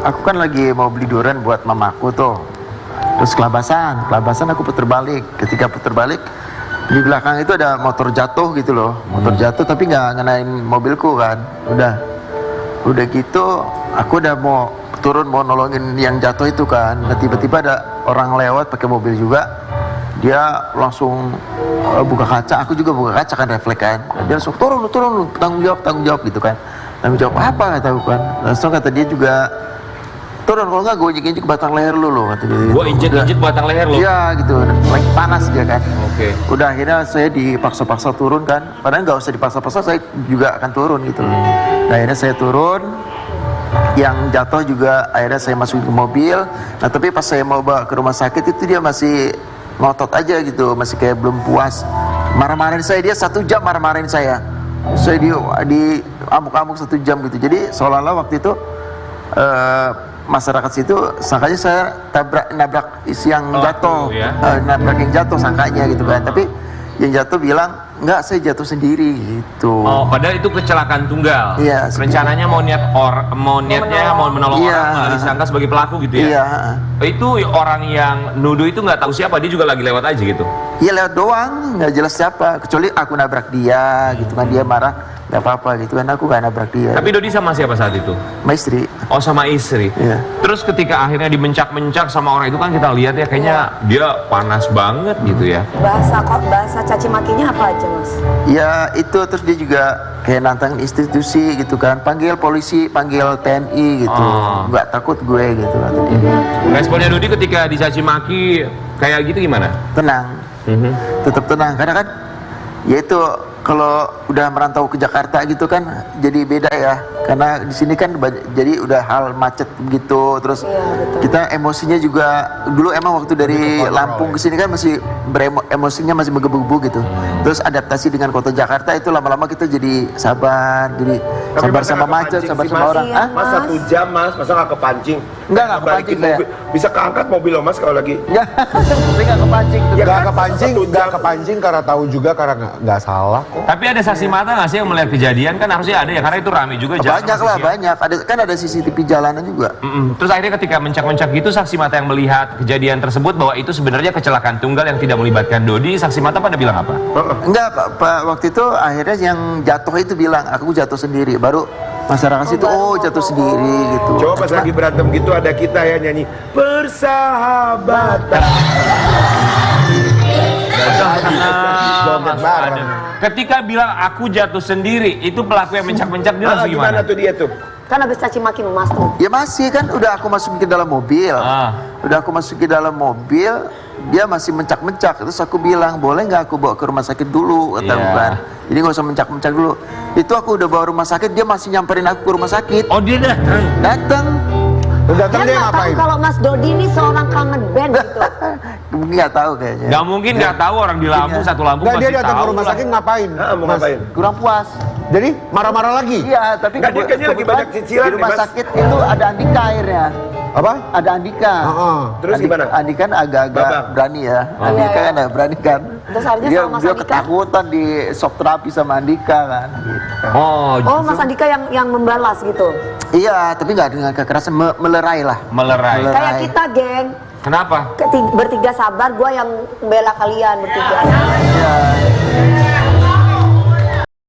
aku kan lagi mau beli durian buat mamaku tuh. Terus kelabasan aku puter balik. Ketika puter balik, di belakang itu ada motor jatuh gitu loh. Motor jatuh tapi nggak ngenain mobilku kan. Udah gitu, aku udah mau turun mau nolongin yang jatuh itu kan. Nah, tiba-tiba ada orang lewat pakai mobil juga. Dia langsung buka kaca, aku juga buka kaca kan, refleks kan. Dia langsung turun lu, tanggung jawab gitu kan. Tanggung jawab apa kata aku kan. Langsung kata dia juga, turun kalau nggak gue injek batang leher lu loh kata dia. Gue injek batang leher lu? Iya gitu, lagi panas dia kan. Oke. Udah akhirnya saya dipaksa-paksa turun kan. Padahal nggak usah dipaksa-paksa, saya juga akan turun gitu. Nah akhirnya saya turun. Yang jatuh juga akhirnya saya masukin ke mobil. Nah tapi pas saya mau bawa ke rumah sakit itu dia masih ngotot aja gitu, masih kayak belum puas. Marah-marahin saya, dia 1 jam marah-marahin saya. Saya di amuk-amuk 1 jam gitu. Jadi seolah-olah waktu itu masyarakat situ sangkanya saya nabrak yang jatuh, ya? Nabrak yang jatuh sangkanya gitu kan. Tapi yang jatuh bilang enggak, saya jatuh sendiri gitu. Oh, padahal itu kecelakaan tunggal. Iya. Rencananya mau niatnya mau menolong Iya. orang, malah disangka sebagai pelaku gitu ya. Iya. Itu orang yang nuduh itu nggak tahu siapa, dia juga lagi lewat aja gitu. Iya lewat doang, nggak jelas siapa. Kecuali aku nabrak dia, gitu kan, dia marah, nggak apa-apa gitu kan, aku nggak nabrak dia. Tapi Dodi sama siapa saat itu? sama istri. Oh, sama istri. Iya. Terus ketika akhirnya dimencak-mencak sama orang itu kan kita lihat ya, kayaknya dia panas banget gitu ya. Bahasa caci makinya apa aja, Mas? Ya itu, terus dia juga kayak nantang institusi gitu kan, panggil polisi, panggil TNI gitu, nggak takut gue gitu kata dia. Responnya Dodi ketika dicaci maki kayak gitu gimana? Tenang, tetap tenang, karena kan ya itu kalau udah merantau ke Jakarta gitu kan jadi beda ya, karena di sini kan jadi udah hal macet gitu, terus kita emosinya juga dulu emang waktu dari Lampung ke sini kan masih emosinya masih menggebu-gebu gitu, terus adaptasi dengan kota Jakarta itu lama-lama kita jadi sabar, jadi sabar sama macet, sabar sama orang. Iya, Mas 1 jam mas, masa nggak kepancing? Nggak kepancing saya. Bisa keangkat mobil lo mas kalau lagi. Ya, saya nggak kepancing. Ya Nggak kan? kepancing, 1 jam. nggak kepancing karena tahu juga karena nggak salah kok. Tapi ada saksi mata nggak sih yang melihat kejadian? Kan harusnya ada ya, karena itu rame juga. Banyak lah, banyak. Ada CCTV jalanan juga. Terus akhirnya ketika mencak-mencak gitu, saksi mata yang melihat kejadian tersebut bahwa itu sebenarnya kecelakaan tunggal yang tidak melibatkan Dodi, saksi mata pada bilang apa? Enggak, Pak, waktu itu akhirnya yang jatuh itu bilang, aku jatuh sendiri. Baru masyarakat situ, jatuh sendiri gitu. Coba pas lagi berantem gitu ada kita ya nyanyi persahabatan. Joget bareng. Ketika bilang aku jatuh sendiri, itu pelaku yang mencak-mencak dia langsung Gimana gimana? tuh dia tuh? Kan habis caci maki Mas tuh. Ya masih kan, udah aku masukin ke dalam mobil. Udah aku masukin ke dalam mobil, dia masih mencak-mencak. Terus aku bilang, boleh nggak aku bawa ke rumah sakit dulu, kata aku kan. Jadi nggak usah mencak-mencak dulu. Itu aku udah bawa rumah sakit, dia masih nyamperin aku ke rumah sakit. Oh, dia datang. Datang. Udah Dia datang dia nggak tahu ngapain? kalau Mas Dodi ini seorang kangen band gitu. Mungkin nggak tahu kayaknya. Gak mungkin nggak tahu orang di Lampung, satu Lampung Nggak, dia pasti datang ke tahu rumah lah. sakit ngapain? Mau Mas? ngapain? Kurang puas. Jadi marah-marah lagi? Iya, tapi Nggak, dia kayaknya lagi banyak cicilan di rumah nih, Mas. sakit itu ada Andika akhirnya. Apa? Ada Andika. Heeh. Terus gimana? Andika kan agak-agak Babak. berani ya. Andika kan berani kan. Terus akhirnya dia, sama Mas dia Andika? ketakutan di shock terapi sama Andika kan. Gitu. Oh, Mas Andika yang membalas gitu. Iya, tapi nggak dengan kekerasan, melerai lah. Melerai. Kayak kita, geng. Kenapa? Bertiga sabar, gua yang membela kalian bertiga. Iya.